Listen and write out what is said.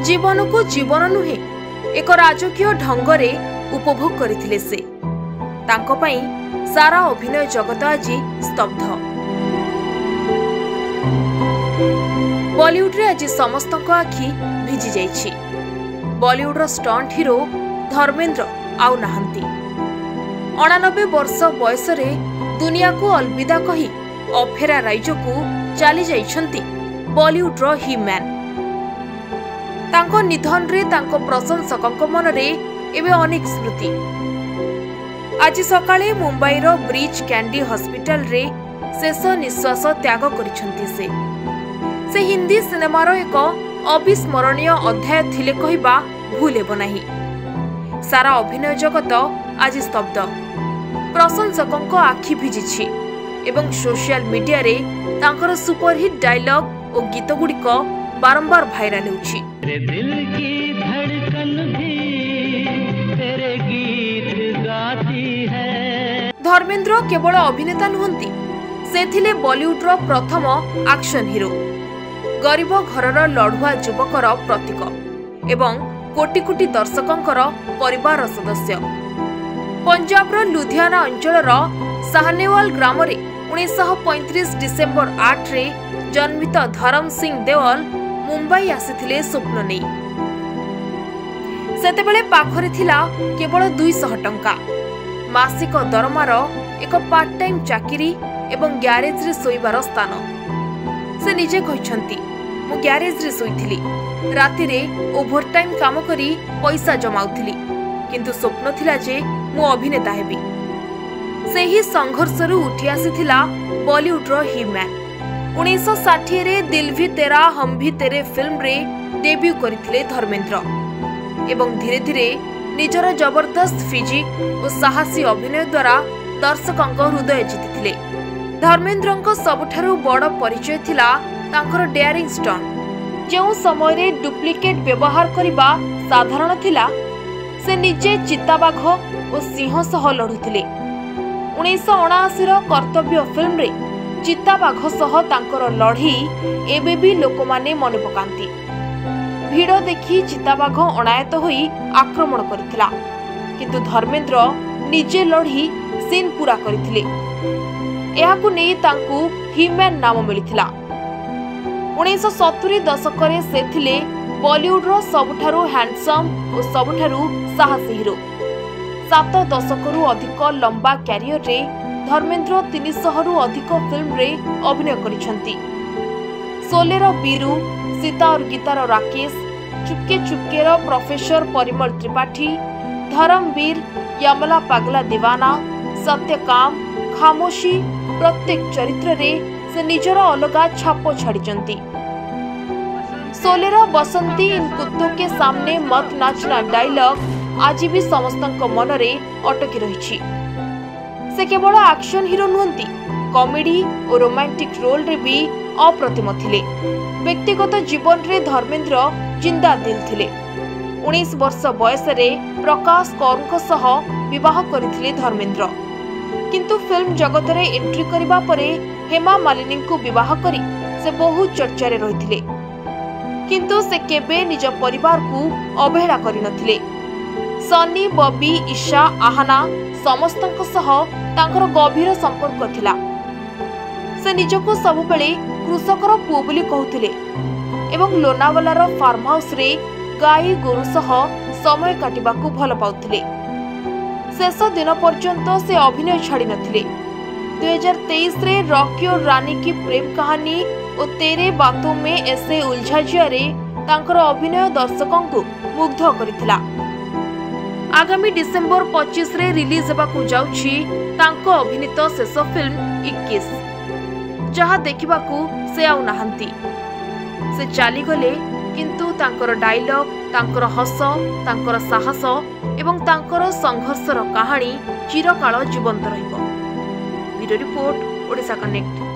जीवन को जीवन नुहे एक राजकीय ढंगरे उपभोग करथिले से तांको पई सारा अभिनय जगत आज स्तब्ध। बॉलीवुड रे आज समस्त आखि भिजी जाइछि। बॉलीवुड रो स्टंट हीरो धर्मेंद्र आउ नाहंती। 89 वर्ष बयस रे दुनिया को अलविदा कही अफेरा राइजो को चली जाइछंती बॉलीवुड रो ही मैन। तांको निधन रे तांको प्रशंसकक मन रे एबे अनेक स्मृति। आज सकाळे मुंबई रो ब्रिज कैंडी हॉस्पिटल रे शेष निश्वास त्याग करिछंती से हिंदी सिनेमार एक अविस्मरणीय अध्याय थिले कहिबा भूल हेब नाही। सारा अभिनय जगत आज स्तब्ध। प्रशंसकंक आखि भिजिछि एवं सोशल मीडिया रे तांकर सुपरहिट डायलॉग और गीत गुड़िक बारंबार भाइराल होछि। धर्मेंद्र केवल अभिनेता नुहंती, से थिले बॉलीवुड रो प्रथम एक्शन हीरो, गरीब घरर लढ़ुआ युवकर प्रतीक एवं कोटी कोटी दर्शकंकर परिवार सदस्य। पंजाब रो लुधियाना अंचलर साहनेवाल ग्राम रे 1935 डिसेंबर 8 रे जन्मित धरम सिंह देओल मुंबई आसिथिले स्वप्न नै। सेतेबेले पाखरे थिला केवल 200 टंका, मासिक दरमार एक पार्ट टाइम चाकरी एवं ग्यारेज रे सोइबार स्थान। से निजे कहिसंती, मु ग्यारेज रे सोइथिली, राति रे ओभरटाइम काम करी पैसा जमाउथिली, किंतु स्वप्न थिला जे मु अभिनेता हेबी। सेही संघर्षरु उठी आसीथिला बॉलीवुड रो ही मैन। 1960 रे दिल भी तेरा हम भी तेरे फिल्म रे डेब्यू करिथिले धर्मेंद्र एवं धीरे धीरे निजर जबरदस्त फिजिक और साहसी अभिनय द्वारा दर्शकंक हृदय जीतिथिले। धर्मेंद्रंक सबुठारु बड़ परिचय थिला तांकर डेयरिंग स्टंट। जो समय रे डुप्लिकेट व्यवहार करिबा साधारण थिला, से निजे चिताबाघ और सिंह सह लढुथिले। 1979 रो कर्तव्य फिल्म रे चिताबाघ सह तांकर लढी एबे भी लोकमाने मन पकांती। भीड़ देखि चिताबाघ अनायत होई आक्रमण करथिला, किंतु धर्मेंद्र निजे लढी सीन पूरा करथिले। एहाकु नै तांकु हीमैन नाम मिलिथिला। 1970 दशक से थिले बॉलीवुड रो सबुठारु हैंडसम और सबुठारु साहसी हीरो। 7 दशकरु अधिक लंबा कैरियर रे धर्मेंद्र 300 रु अधिक फिल्म रे अभिनय करिसंती। शोले रो बीरू, सीता और गीतार राकेश, चुपके चुपके रो प्रोफेसर परिमल त्रिपाठी, धर्मवीर, यमला पगला दीवाना, सत्यकाम, खामोशी प्रत्येक चरित्र रे से निजर अलगा छाप छाड़िचंती। सोलेरा बसंती इन कुत्तों के सामने मत नाचना डायलॉग आज भी समस्तक मन रे अटकी रही। से केवल एक्शन हीरो नुहंती, कॉमेडी और रोमांटिक रोल रे भी अप्रतिम थिले। व्यक्तिगत जीवन रे धर्मेंद्र जिंदा दिल थिले। 19 वर्ष बयस रे प्रकाश कौरक सह विवाह करथिले धर्मेंद्र, किंतु फिल्म जगत रे एंट्री करिबा परे हेमा मालिनी को विवाह करी से बहुत चर्चा रे रहिथिले, किंतु से केबे निज परिवार को अवहेला करि नथिले। सनी, बॉबी, ईशा, आहना समस्तक सह तांकर गभीर संपर्क थिला। से निजको सबुबेले कृषकर पुओ बोली कहउथिले एवं लोनावालार फार्म हाउस रे गाई गोरु सह समय काटिबाकू भल पाउथिले। शेष दिन पर्यंत से अभिनय छाड़ी नथिले। 2023 रे रॉकी और रानी की प्रेम कहानी और तेरे बातों में ऐसे उलझा जिया रे तांकर अभिनय दर्शकंकु मुग्ध करिथिला। आगामी डिसेंबर 25 रे रिलीज हेबाकू जाउछि तांको अभिनीत शेष फिल्म 21, जहा देखिबाकू से आउ नाहंती। से चाली गले, किंतु तांकर डायलॉग, तांकर हस, तांकर साहस एवं तांकर संघर्षर कहानी चिरकाल जीवंत रहिबो। Bureau report, Odisha connect.